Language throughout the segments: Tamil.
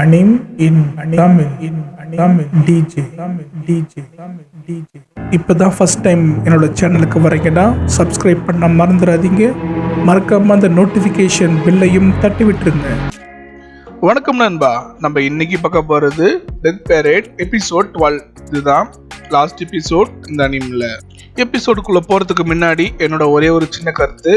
Anim in Tamil in Tamil DJ இப்போதான் ஃபர்ஸ்ட் டைம் என்னோட சேனலுக்கு வரீங்கன்னா சப்ஸ்கிரைப் பண்ண மறந்துடாதீங்க. மறக்காம அந்த நோட்டிஃபிகேஷன் பில்லையும் தட்டி விட்டுருங்க. வணக்கம் நண்பா, நம்ம இன்னைக்கு பார்க்க போறது டெத் பேரேட் எபிசோட் 12. இதுதான் லாஸ்ட் எபிசோட் இந்த அனிமில். எபிசோடுக்குள்ள போறதுக்கு முன்னாடி என்னோட ஒரே ஒரு சின்ன கருத்து,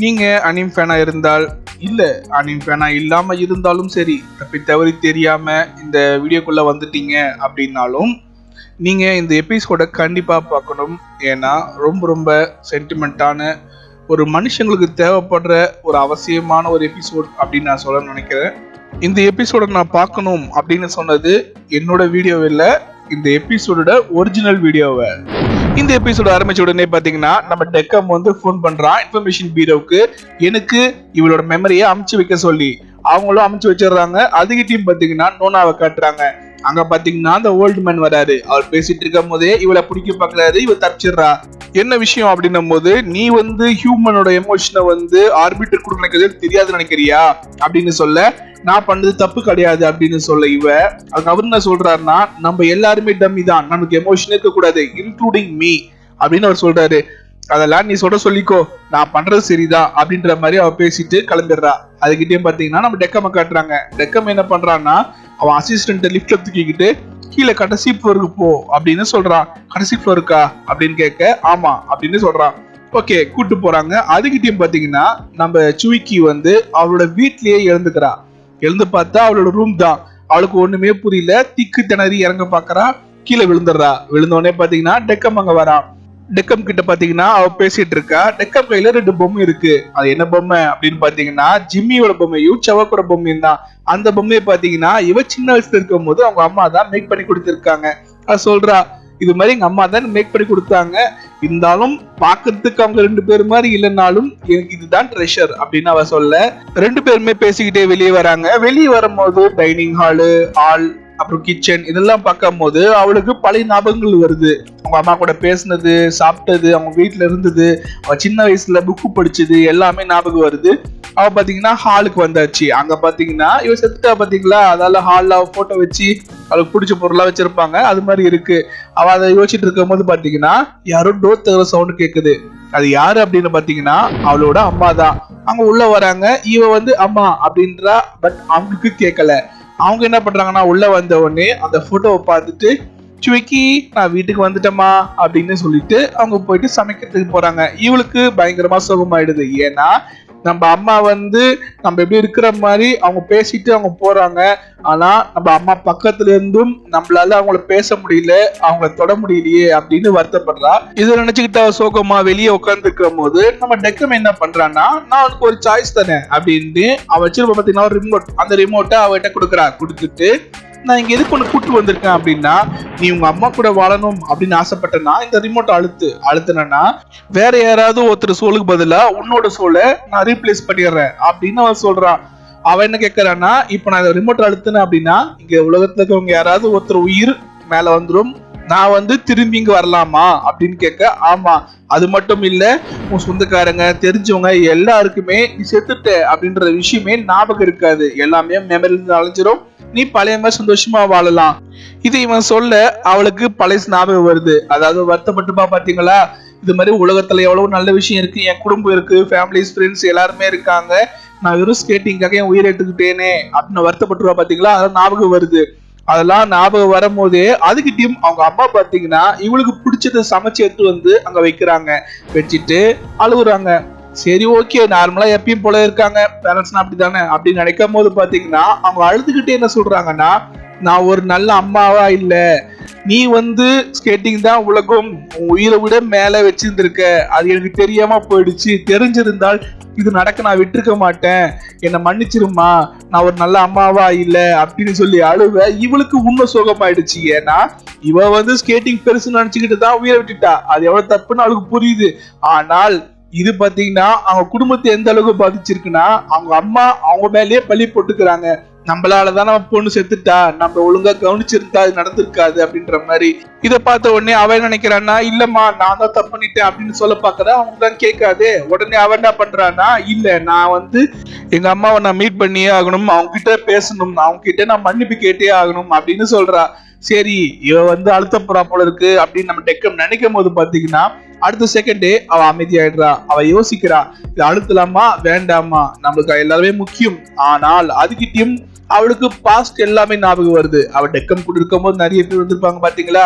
நீங்க அனிம் ஃபேனா இருந்தால் இல்ல அனிம் ஃபேனா இல்லாம இருந்தாலும் சரி, தப்பி தவறி தெரியாம இந்த வீடியோக்குள்ள வந்துட்டீங்க அப்படின்னாலும் நீங்க இந்த எபிசோட கண்டிப்பா பார்க்கணும். ஏன்னா ரொம்ப ரொம்ப சென்டிமெண்டான, ஒரு மனுஷங்களுக்கு தேவைப்படுற ஒரு அவசியமான ஒரு எபிசோட் அப்படின்னு நான் சொல்ல நினைக்கிறேன். இந்த எபிசோட நான் பார்க்கணும் அப்படின்னு சொன்னது என்னோட வீடியோவில், இந்த எபிசோடோட ஒரிஜினல் வீடியோவை. இந்த எபிசோட ஆரம்பிச்ச உடனே பாத்தீங்கன்னா நம்ம டெக்கம் ஃபோன் பண்றான் இன்ஃபர்மேஷன் பீரோவுக்கு, எனக்கு இவளோட மெமரியை அமுச்சு வைக்க சொல்லி. அவங்களும் அமுச்சு வச்சிடறாங்க. அதுகிட்டையும் பாத்தீங்கன்னா நோனாவை காட்டுறாங்க. அங்க பாத்தீங்கன்னா அந்த ஓல்டு மேன் வராரு. அவர் பேசிட்டு இருக்கும் போதே இவளை பிடிக்க பாக்குறாரு. இவ தப்பிச்சிடுறா. என்ன விஷயம் அப்படின்னும் போது, நீ ஹியூமனோட எமோஷனை ஆர்பிட்டர் கூட நினைக்கிறது தெரியாது நினைக்கிறியா அப்படின்னு சொல்ல, நான் பண்ணது தப்பு கிடையாது அப்படின்னு சொல்ல இவ. அதுக்கு அவர் என்ன சொல்றாருன்னா, நம்ம எல்லாருமே டம்மி தான், நமக்கு எமோஷன் இருக்க கூடாது, இன்க்ளூடிங் மீ அப்படின்னு அவர் சொல்றாரு. அதெல்லாம் நீ சொல்லிக்கோ, நான் பண்றது சரிதான் அப்படின்ற மாதிரி அவ பேசிட்டு கிளம்பிடுறா. அதுகிட்டயும் பாத்தீங்கன்னா நம்ம டெக்கம காட்டுறாங்க. டெக்கம் என்ன பண்றான்னா, அவன் அசிஸ்டன்ட் லிப்ட்ல தூக்கிக்கிட்டு கீழே கடைசி ஃப்ளோருக்கு போ அப்படின்னு சொல்றான். கடைசி ஃப்ளோருக்கா அப்படின்னு கேட்க, ஆமா அப்படின்னு சொல்றான். ஓகே, கூட்டு போறாங்க. அதுகிட்டயும் பாத்தீங்கன்னா நம்ம சுவிக்கி அவளோட வீட்லயே எழுந்துக்கிறா. எழுந்து பார்த்தா அவளோட ரூம் தான். அவளுக்கு ஒண்ணுமே புரியல. திக்கு திணறி இறங்க பாக்குறா. கீழே விழுந்துடுறா. விழுந்தோடனே பாத்தீங்கன்னா டெக்கம் அங்க வரான். டெக்கம் கிட்ட பாத்தீங்கன்னா அவ பேசிட்டு இருக்கா. டெக்கம் கையில 2 பொம்மை இருக்கு. அது என்ன பொம்மை அப்படின்னு பாத்தீங்கன்னா ஜிம்மியோட பொம்மையும் செவக்கோட பொம்மையும் தான். அந்த பொம்மையை பாத்தீங்கன்னா இவ சின்ன வயசுல இருக்கும் போது அவங்க அம்மா தான் மேக் பண்ணி கொடுத்திருக்காங்க. அது சொல்றா, இது மாதிரி எங்க அம்மா தான் மேக் பண்ணி கொடுத்தாங்க, இருந்தாலும் பாக்குறதுக்கு அவங்க 2 பேர் மாதிரி இல்லைன்னாலும் எனக்கு இதுதான் ட்ரெஷர் அப்படின்னு அவ சொல்ல, 2 பேருமே பேசிக்கிட்டே வெளியே வராங்க. வெளியே வரும்போது டைனிங் ஹால் அப்புறம் கிச்சன் இதெல்லாம் பார்க்கும் போது அவளுக்கு பழைய ஞாபகங்கள் வருது. அவங்க அம்மா கூட பேசினது, சாப்பிட்டது, அவங்க வீட்டுல இருந்தது, அவ சின்ன வயசுல புக்கு படிச்சது எல்லாமே ஞாபகம் வருது. அவ பாத்தீங்கன்னா ஹாலுக்கு வந்தாச்சு. அங்க பாத்தீங்கன்னா இவ செத்துட்டா பாத்தீங்களா, அதால ஹால்ல அவ போட்டோ வச்சு அவளுக்கு பிடிச்ச பொருளா வச்சிருப்பாங்க, அது மாதிரி இருக்கு. அவ அதை யோசிச்சுட்டு இருக்கும் போது பாத்தீங்கன்னா யாரும் டோர் தவிர சவுண்ட் கேக்குது. அது யாரு அப்படின்னு பாத்தீங்கன்னா அவளோட அம்மா தான். அவங்க உள்ள வராங்க. இவ அம்மா அப்படின்றா. பட் அவங்களுக்கு கேட்கல. அவங்க என்ன பண்றாங்கன்னா, உள்ள வந்த உடனே அந்த போட்டோவை பார்த்துட்டு, சுவிக்கி நான் வீட்டுக்கு வந்துட்டேமா அப்படின்னு சொல்லிட்டு அவங்க போயிட்டு சமைக்கிறதுக்கு போறாங்க. இவளுக்கு பயங்கரமா சோகமாயிடுது. ஏன்னா நம்ம அம்மா நம்ம எப்படி இருக்கிற மாதிரி அவங்க பேசிட்டு அவங்க போறாங்க. ஆனா நம்ம அம்மா பக்கத்துல இருந்தும் நம்மளால அவங்கள பேச முடியல, அவங்கள தொட முடியலையே அப்படின்னு வருத்தப்படுறா. இதை நினைச்சுக்கிட்ட சோகமா வெளியே உட்கார்ந்து இருக்கும் போது நம்ம டெக்கம் என்ன பண்றான்னா, நான் அவனுக்கு ஒரு சாய்ஸ் தானே அப்படின்னு அவ வச்சிருப்ப பாத்தீங்கன்னா ஒரு ரிமோட். அந்த ரிமோட்டை அவட்ட கொடுத்துட்டு, நான் இங்க எதுக்கு ஒண்ணு கூட்டு வந்திருக்கேன் அப்படின்னா, நீ உங்க அம்மா கூட வாழணும் அப்படின்னு ஆசைப்பட்டனா இந்த ரிமோட்டை அழுத்துனா வேற யாராவது ஒருத்தர் சோலுக்கு பதிலா உன்னோட சோலை நான் ரீப்ளேஸ் பண்ணிடுறேன் அப்படின்னு அவன் சொல்றான். அவன் என்ன கேட்கறான்னா, இப்ப நான் இந்த ரிமோட்டை அழுத்துனேன் அப்படின்னா இங்க உலகத்துல இருக்கவங்க யாராவது ஒருத்தர் உயிர் மேல வந்துடும், நான் திரும்பி இங்க வரலாமா அப்படின்னு கேட்க, ஆமா, அது மட்டும் இல்ல, உன் சொந்தக்காரங்க தெரிஞ்சவங்க எல்லாருக்குமே நீ செத்துட்ட அப்படின்ற விஷயமே ஞாபகம் இருக்காது, எல்லாமே மெமரில இருந்து அழிஞ்சிரும், நீ பழைய மாதிரி சந்தோஷமா வாழலாம். இது இவன் சொல்ல அவளுக்கு பழைய ஞாபகம் வருது. அதாவது வருத்தப்பட்டுப்பா, பாத்தீங்களா இது மாதிரி உலகத்துல எவ்வளவு நல்ல விஷயம் இருக்கு, என் குடும்பம் இருக்கு, ஃபேமிலிஸ் ஃப்ரெண்ட்ஸ் எல்லாருமே இருக்காங்க, நான் வெறும் ஸ்கேட்டிங்காக என் உயிரை எடுத்துக்கிட்டேனே அப்படின்னு வருத்தப்பட்டுருவா பாத்தீங்களா. அதெல்லாம் ஞாபகம் வருது. அதெல்லாம் ஞாபகம் வரும் போதே அதுகிட்டயும் அவங்க அம்மா பாத்தீங்கன்னா இவளுக்கு பிடிச்சதை சமைச்சு எடுத்து அங்க வைக்கிறாங்க. வச்சுட்டு அழுகுறாங்க. சரி, ஓகே, நார்மலா எப்பயும் போல இருக்காங்க, பேரண்ட்ஸ்னா அப்படித்தானே அப்படின்னு நினைக்கும் போது பாத்தீங்கன்னா அவங்க அழுதுகிட்டே என்ன சொல்றாங்கன்னா, நான் ஒரு நல்ல அம்மாவா இல்ல, நீ ஸ்கேட்டிங் தான் உலகம், உயிரை விட மேல வச்சிருந்திருக்க, அது எனக்கு தெரியாம போயிடுச்சு, தெரிஞ்சிருந்தால் இது நடக்க நான் விட்டுருக்க மாட்டேன், என்னை மன்னிச்சிருமா, நான் ஒரு நல்ல அம்மாவா இல்ல அப்படின்னு சொல்லி அழுவ. இவளுக்கு உண்மை சோகமாயிடுச்சு. ஏன்னா இவ ஸ்கேட்டிங் பெருசு நினைச்சுக்கிட்டு தான் உயிரை விட்டுட்டா. அது எவ்வளவு தப்புன்னு அவளுக்கு புரியுது. ஆனால் இது பாத்தீங்கன்னா அவங்க குடும்பத்தை எந்த அளவுக்கு பாதிச்சிருக்குன்னா, அவங்க அம்மா அவங்க மேலேயே பழி போட்டுக்கிறாங்க. நம்மளாலதான் நம்ம பொண்ணு செத்துட்டா, நம்ம ஒழுங்கா கவனிச்சிருந்தா அது நடந்திருக்காது அப்படின்ற மாதிரி. இதை பார்த்த உடனே அவன் நினைக்கிறான்னா, இல்லம்மா நான் தான் தப்பு பண்ணிட்டேன் அப்படின்னு சொல்ல பாக்குறா. அவங்க தான் கேட்காது. உடனே அவன் என்ன பண்றான்னா, இல்ல நான் வந்து எங்க அம்மாவை நான் மீட் பண்ணியே ஆகணும், அவங்க கிட்ட பேசணும், அவங்க கிட்ட நான் மன்னிப்பு கேட்டே ஆகணும் அப்படின்னு சொல்றா. சரி இவ வந்து அழுத்தப்புறா போல இருக்கு அப்படின்னு நம்ம டெக்கம் நினைக்கும் போது பாத்தீங்கன்னா, அடுத்த செகண்டே அவ அமைதியாயிடுறா. அவ யோசிக்கிறா, இது அழுத்தலாமா வேண்டாமா, நம்மளுக்கு எல்லாருமே முக்கியம். ஆனால் அதுகிட்டயும் அவளுக்கு பாஸ்ட் எல்லாமே ஞாபகம் வருது. அவ டெக்கம் கூட இருக்கும் போது நிறைய பேர் வந்திருப்பாங்க பாத்தீங்களா,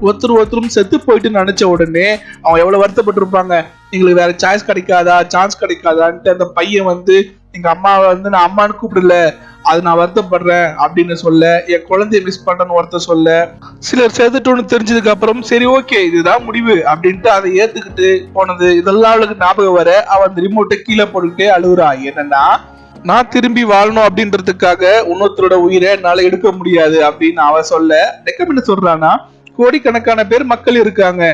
ஒருத்தரும் செத்து போயிட்டு நினைச்ச உடனே அவங்க எவ்வளவு வருத்தப்பட்டு இருப்பாங்க. எங்களுக்கு வேற சாய்ஸ் கிடைக்காதா, சான்ஸ் கிடைக்காதான்ட்டு அந்த பையன் வந்து எங்க அம்மாவை வந்து நான் அம்மான்னு கூப்பிடல, அது நான் வருத்தப்படுறேன் அப்படின்னு சொல்ல, என் குழந்தைய மிஸ் பண்றேன்னு ஒருத்தர் சொல்ல, சிலர் சேர்த்துட்டோன்னு தெரிஞ்சதுக்கு அப்புறம் சரி ஓகே இதுதான் முடிவு அப்படின்ட்டு அதை ஏத்துக்கிட்டு போனது இதெல்லாம் அவளுக்கு ஞாபகம் வர அவன் அந்த ரிமோட்டை கீழே போட்டுக்கிட்டே அழுகுறா. என்னன்னா, நான் திரும்பி வாழணும் அப்படின்றதுக்காக இன்னொருத்தரோட உயிரை என்னால எடுக்க முடியாது அப்படின்னு அவ சொல்ல, டெக்கம் என்ன சொல்றானா, கோடிக்கணக்கான பேர் மக்கள் இருக்காங்க,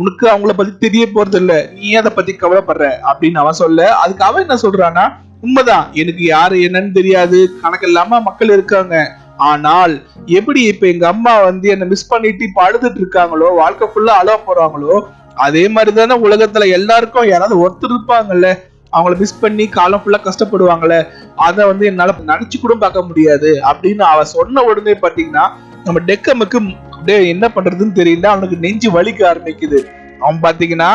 உனக்கு அவங்கள பத்தி தெரிய போறது இல்ல, நீ அதை பத்தி கவலைப்படுற அப்படின்னு அவன் சொல்ல, அதுக்கு அவன் என்ன சொல்றானா, உண்மைதான் எனக்கு யாரு என்னன்னு தெரியாது, கணக்கு இல்லாம மக்கள் இருக்காங்க. ஆனால் எப்படி இப்ப எங்க அம்மா வந்து என்ன மிஸ் பண்ணிட்டு இப்ப அழுதுட்டு இருக்காங்களோ, வாழ்க்கை ஃபுல்லா அழுவ போறாங்களோ, அதே மாதிரிதானே உலகத்துல எல்லாருக்கும் யாராவது ஒருத்தர் இருப்பாங்கல்ல, அவங்கள மிஸ் பண்ணி காலம் ஃபுல்லா கஷ்டப்படுவாங்கல்ல, அதை வந்து என்னால நினைச்சு கூட பார்க்க முடியாது அப்படின்னு அவ சொன்ன உடனே பாத்தீங்கன்னா நம்ம டெக்கமுக்கு என்ன பண்றதுன்னு தெரியல, அவனுக்கு நெஞ்சு வலிக்க ஆரம்பிக்குது. அவன் பாத்தீங்கன்னா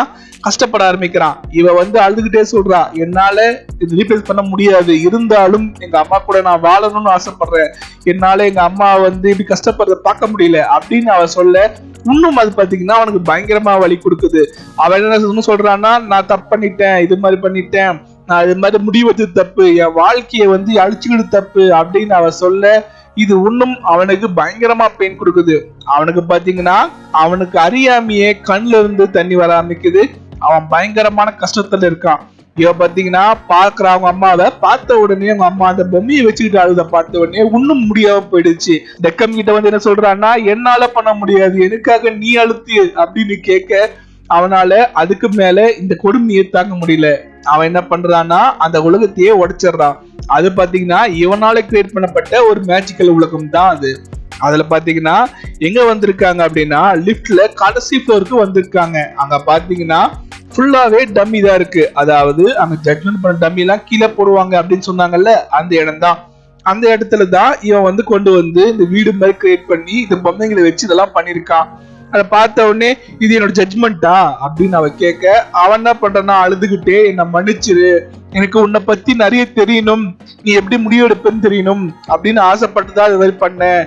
கஷ்டப்பட ஆரம்பிக்கிறான். இவ வந்து அழுதுகிட்டே சொல்றா, என்னால இது ரீப்ளேஸ் பண்ண முடியாது, இருந்தாலும் எங்க அம்மா கூட நான் வாழணும்னு ஆசைப்படுறேன், என்னால எங்க அம்மா வந்து இப்படி கஷ்டப்படுறத பார்க்க முடியல அப்படின்னு அவ சொல்ல, இன்னும் அது பாத்தீங்கன்னா அவனுக்கு பயங்கரமா வலி கொடுக்குது. அவன் என்ன சொல்றான்னா, நான் தப்பு பண்ணிட்டேன், இது மாதிரி பண்ணிட்டேன், நான் இது மாதிரி முடிவெடுத்து தப்பு, என் வாழ்க்கையை வந்து அழிச்சுக்கிட்டு தப்பு அப்படின்னு அவ சொல்ல, இது இன்னும் அவனுக்கு பயங்கரமா பெயின் கொடுக்குது. அவனுக்கு பாத்தீங்கன்னா அவனுக்கு அறியாமையே கண்ணுல இருந்து தண்ணி வர ஆரம்பிக்குது. அவன் பயங்கரமான கஷ்டத்துல இருக்கான். இவ பாத்தீங்கன்னா பாக்குற அவங்க அம்மாவை பார்த்த உடனே அவங்க அம்மா அந்த பொம்மையை வச்சுக்கிட்டு அழுத பார்த்த உடனே இன்னும் முடியாம போயிடுச்சு. டெக்கம் கிட்ட வந்து என்ன சொல்றான்னா, என்னால பண்ண முடியாது, எனக்காக நீ அழுத்து அப்படின்னு கேட்க, அவனால அதுக்கு மேல இந்த கொடுமையை தாங்க முடியல. அவன் என்ன பண்றான்னா அந்த உலகத்தையே உடைச்சிடறான். அது பாத்தீங்கன்னா இவனால கிரியேட் பண்ணப்பட்ட ஒரு மேஜிக்கல் உலகம் தான் அது. அதுல பாத்தீங்கன்னா எங்க வந்திருக்காங்க அப்படின்னா, லிப்ட்ல கடைசி ஃப்ளோருக்கு வந்திருக்காங்க. அங்க பாத்தீங்கன்னா ஃபுல்லாவே டம்மி தான் இருக்கு. அதாவது அங்க ஜட்மெண்ட் பண்ண டம்மி எல்லாம் கீழே போடுவாங்க அப்படின்னு சொன்னாங்கல்ல, அந்த இடம் தான். அந்த இடத்துல தான் இவன் வந்து கொண்டு வந்து இந்த வீடு மாதிரி கிரியேட் பண்ணி இந்த பொம்மைங்களை வச்சு இதெல்லாம் பண்ணிருக்கான். அதை பார்த்த உடனே இது என்னோட ஜட்மெண்டா அப்படின்னு அவ கேட்க, அவன் என்ன பண்றான்னா அழுதுகிட்டே, என்ன மன்னிச்சிரு, எனக்கு உன்னை பத்தி நிறைய தெரியணும், நீ எப்படி முடிவு எடுப்பேன்னு தெரியணும் அப்படின்னு ஆசைப்பட்டுதான் இது மாதிரி பண்ணேன்,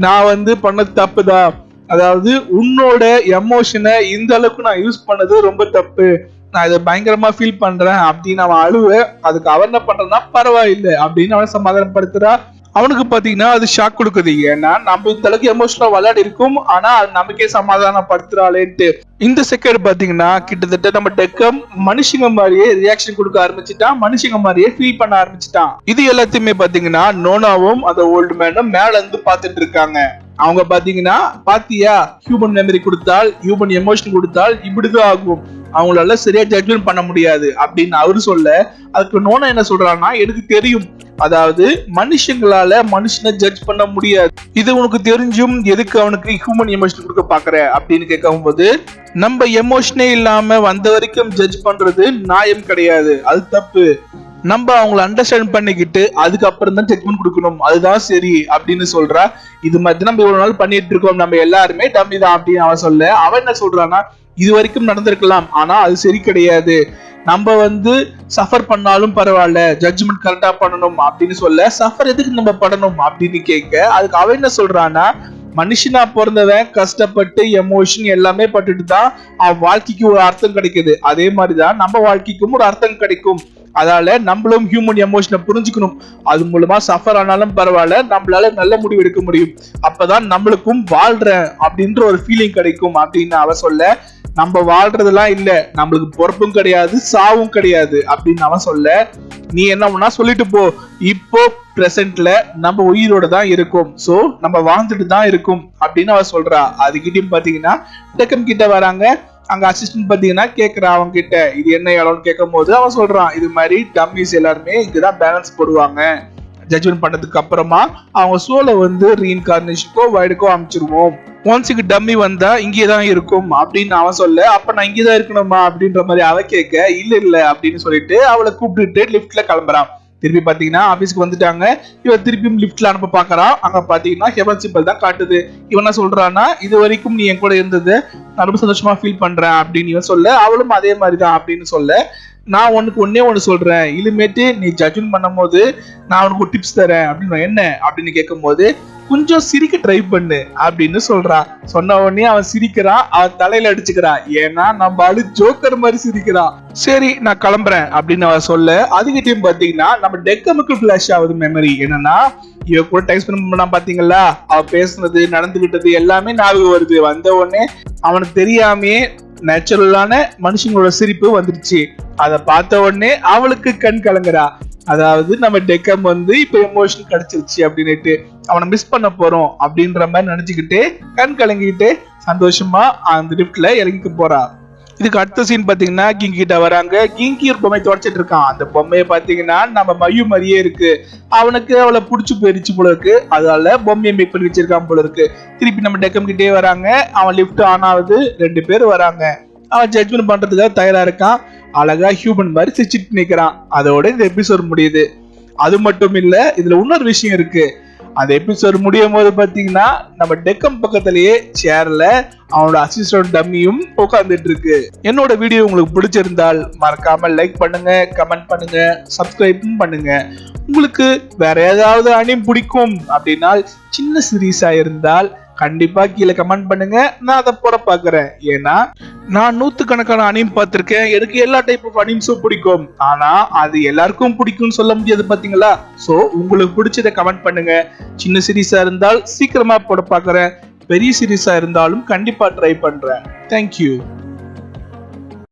நான் வந்து பண்ணது தப்புதான், அதாவது உன்னோட எமோஷனை இந்த அளவுக்கு நான் யூஸ் பண்ணது ரொம்ப தப்பு, நான் இதை பயங்கரமா ஃபீல் பண்றேன் அப்படின்னு அவன் அழுவ, அதுக்கு அவன் என்ன பண்றான்னா பரவாயில்லை அப்படின்னு அவனை சமாதானப்படுத்துறா. அவனுக்கு பாத்தீங்கன்னா அது ஷாக் கொடுக்குது. ஏன்னா நம்ம இந்த அளவுக்கு எமோஷனலா விளையாடி இருக்கும், ஆனா அது நமக்கே சமாதானப்படுத்துறாளேன்ட்டு. இந்த செகண்ட் பாத்தீங்கன்னா கிட்டத்தட்ட நம்ம டெக்கம் மனுஷங்க மாதிரியே ரியாக்ஷன் கொடுக்க ஆரம்பிச்சுட்டான், மனுஷங்க மாதிரியே ஃபீல் பண்ண ஆரம்பிச்சுட்டான். இது எல்லாத்தையுமே பாத்தீங்கன்னா நோனாவும் அந்த ஓல்டு மேனும் மேல இருந்து பாத்துட்டு இருக்காங்க. அவங்க பாத்தீங்கன்னா, பாத்தியா ஹியூமன் மெமரி கொடுத்தால், ஹியூமன் எமோஷன் கொடுத்தால் இப்படிதான் ஆகும், அவங்களால சரியா ஜட்ஜ்மெண்ட் பண்ண முடியாது அப்படின்னு அவரு சொல்ல, அதுக்கு நோனா என்ன சொல்றான்னா, எனக்கு தெரியும், அதாவது மனுஷங்களால மனுஷனை ஜட்ஜ் பண்ண முடியாது, இது உனக்கு தெரிஞ்சும் எதுக்கு அவனுக்கு ஹியூமன் எமோஷன் கொடுக்க பாக்குற அப்படின்னு கேட்கும் போது, நம்ம எமோஷனே இல்லாம வந்த வரைக்கும் ஜட்ஜ் பண்றது நியாயம் கிடையாது, அது தப்பு, நம்ம அவங்களை அண்டர்ஸ்டாண்ட் பண்ணிக்கிட்டு அதுக்கப்புறம் தான் ஜட்ஜ்மெண்ட் கொடுக்கணும், அதுதான் சரி அப்படின்னு சொல்றா. இது மாதிரி நம்ம இவ்வளவு நாள் பண்ணிட்டு இருக்கோம், நம்ம எல்லாருமே டம்மி தான் அப்படின்னு அவன் சொல்ல, அவன் என்ன சொல்றான்னா, இது வரைக்கும் நடந்திருக்கலாம், ஆனா அது சரி கிடையாது, நம்ம வந்து சஃபர் பண்ணாலும் பரவாயில்ல, ஜட்ஜ்மெண்ட் கரெக்டா பண்ணணும் அப்படின்னு சொல்ல, சஃபர் எதுக்கு நம்ம பண்ணணும் அப்படின்னு கேட்க, அதுக்கு அவன் என்ன சொல்றான்னா, மனுஷனா பிறந்தவன் கஷ்டப்பட்டு எமோஷன் எல்லாமே பட்டுட்டு தான் அவன் வாழ்க்கைக்கு ஒரு அர்த்தம் கிடைக்குது, அதே மாதிரிதான் நம்ம வாழ்க்கைக்கும் ஒரு அர்த்தம் கிடைக்கும், அதனால நம்மளும் ஹியூமன் எமோஷனை புரிஞ்சுக்கணும், அது மூலமா சஃபர் ஆனாலும் பரவாயில்ல, நம்மளால நல்ல முடிவு எடுக்க முடியும், அப்பதான் நம்மளுக்கும் வாழ்றேன் அப்படின்ற ஒரு ஃபீலிங் கிடைக்கும் அப்படின்னு அவ சொல்ல, நம்ம வாழ்றதெல்லாம் இல்ல, நம்மளுக்கு பொறுப்பும் கிடையாது சாவும் கிடையாது அப்படின்னு அவன் சொல்ல, நீ என்ன பண்ணா சொல்லிட்டு போ, இப்போ பிரசன்ட்ல நம்ம உயிரோட தான் இருக்கும், சோ நம்ம வாழ்ந்துட்டு தான் இருக்கும் அப்படின்னு அவ சொல்றா. அதுகிட்டயும் பாத்தீங்கன்னா டெக்கம் கிட்ட வராங்க. அங்க அசிஸ்டன்ட் பாத்தீங்கன்னா கேக்குறா அவங்க கிட்ட, இது என்ன இடம்னு கேட்கும் போது அவன் சொல்றான், இது மாதிரி டம்மிஸ் எல்லாருமே இங்கதான் பேலன்ஸ் போடுவாங்க, ஜட்ஜ்மெண்ட் பண்ணதுக்கு அப்புறமா அவங்க சோலை வந்து ரீஇன்கார்னேஷனுக்கோ வைடுக்கோ அமைச்சிருவோம். ஒன்ஸ் இங்க டம்மி வந்தா இங்கேதான் இருக்கும் அப்படின்னு அவன் சொல்ல, அப்ப நான் இங்கேதான் இருக்கணுமா அப்படின்ற மாதிரி அவ கேட்க, இல்ல அப்படின்னு சொல்லிட்டு அவளை கூப்பிட்டுட்டு லிப்ட்ல கிளம்புறான். திருப்பி பாத்தீங்கன்னா ஆபீஸ்க்கு வந்துட்டாங்க. இவன் திருப்பியும் லிப்ட்ல அனுப்ப பாக்குறான். அங்க பாத்தீங்கன்னா ஹெவன் சிம்பிள் தான் காட்டுது. இவன் என்ன சொல்றான்னா, இது வரைக்கும் நீ என் கூட இருந்தது நான் ரொம்ப சந்தோஷமா ஃபீல் பண்றேன் அப்படின்னு இவன் சொல்ல, அவளும் அதே மாதிரிதான் அப்படின்னு சொல்ல, நான் உனக்கு ஒண்ணு சொல்றேன், இனிமேட்டு நீ ஜட்ஜ்மெண்ட் பண்ணும் போது நான் உனக்கு ஒரு டிப்ஸ் தரேன் அப்படின்னு. என்ன அப்படின்னு கேட்கும் போது, கொஞ்சம் சிரிக்க ட்ரை பண்ணு அப்படின்னு சொல்றான். சொன்ன உடனே அவன் சிரிக்கிறான், அவன் தலையில அடிச்சுக்கிறான். ஏன்னா நம்ம ஆளு ஜோக்கர் மாதிரி சிரிக்கிறான். சரி நான் கிளம்புறேன் அப்படின்னு அவன் சொல்ல, அதுக்கிட்டையும் பாத்தீங்கன்னா நம்ம டெக்கமுக்கு பிளாஷ் ஆகுது மெமரி. என்னன்னா இவ கூட டைம் ஸ்பெண்ட் பண்ணா பாத்தீங்களா, அவ பேசுனது நடந்துகிட்டது எல்லாமே ஞாபகம் வருது. வந்த உடனே அவனுக்கு தெரியாமையே நேச்சுரலான மனுஷங்களோட சிரிப்பு வந்துருச்சு. அதை பார்த்த உடனே அவளுக்கு கண் கலங்குறா. அதாவது நம்ம டெக்கம் வந்து இப்ப எமோஷன் கிடைச்சிருச்சு அப்படின்னுட்டு அவனை மிஸ் பண்ண போறோம் அப்படின்ற மாதிரி நினைச்சுக்கிட்டு கண் கலங்கிட்டு சந்தோஷமா அந்த லிப்ட்ல இறங்கிட்டு போறா. இதுக்கு அடுத்த சீன் பாத்தீங்கன்னா கிங்கி கிட்ட வராங்க. கிங்கி ஒரு பொம்மை தொடச்சிட்டு இருக்கான். அந்த பொம்மையை பாத்தீங்கன்னா நம்ம மையு மாதிரியே இருக்கு. அவனுக்கு அவளை புடிச்சு போயிருச்சு போல இருக்கு. அதனால பொம்மையை மேக் பண்ணி வச்சிருக்கான் போல இருக்கு. திருப்பி நம்ம டெக்கம் கிட்டே வராங்க. அவன் லிப்ட் ஆன் ஆகுது. 2 பேர் வராங்க. அவன் ஜட்ஜ்மெண்ட் பண்றதுக்காக தயாரா இருக்கான். அழகா ஹியூமன் மாதிரி சிரிச்சிட்டு நிக்கிறான். அதோட இந்த எபிசோட் முடியுது. அது மட்டும் இல்ல, இதுல இன்னொரு விஷயம் இருக்கு. அந்த எபிசோட் முடியும் போது பாத்தீங்கன்னா நம்ம டெக்கம் பக்கத்திலேயே சேர்ல அவனோட அசிஸ்டன்ட் டம்மியும் உட்கார்ந்துட்டு இருக்கு. என்னோட வீடியோ உங்களுக்கு பிடிச்சிருந்தால் மறக்காம லைக் பண்ணுங்க, கமெண்ட் பண்ணுங்க, சப்ஸ்கிரைபும் பண்ணுங்க. உங்களுக்கு வேற ஏதாவது அனிம் பிடிக்கும் அப்படின்னா சின்ன சீரீஸா இருந்தால் கண்டிப்பா கீழே கமெண்ட் பண்ணுங்க. நான் அதை போற பாக்குறேன். ஏன்னா நான் 100கணக்கான அனிம் பார்த்திருக்கேன். எனக்கு எல்லா டைப் ஆஃப் அனிம்ஸும் பிடிக்கும். ஆனா அது எல்லாருக்கும் பிடிக்கும்னு சொல்ல முடியாது பாத்தீங்களா. சோ உங்களுக்கு பிடிச்சதை கமெண்ட் பண்ணுங்க. சின்ன சீரீஸா இருந்தால் சீக்கிரமா போட பாக்குறேன். பெரிய சீரீஸா இருந்தாலும் கண்டிப்பா ட்ரை பண்றேன். தேங்க்யூ.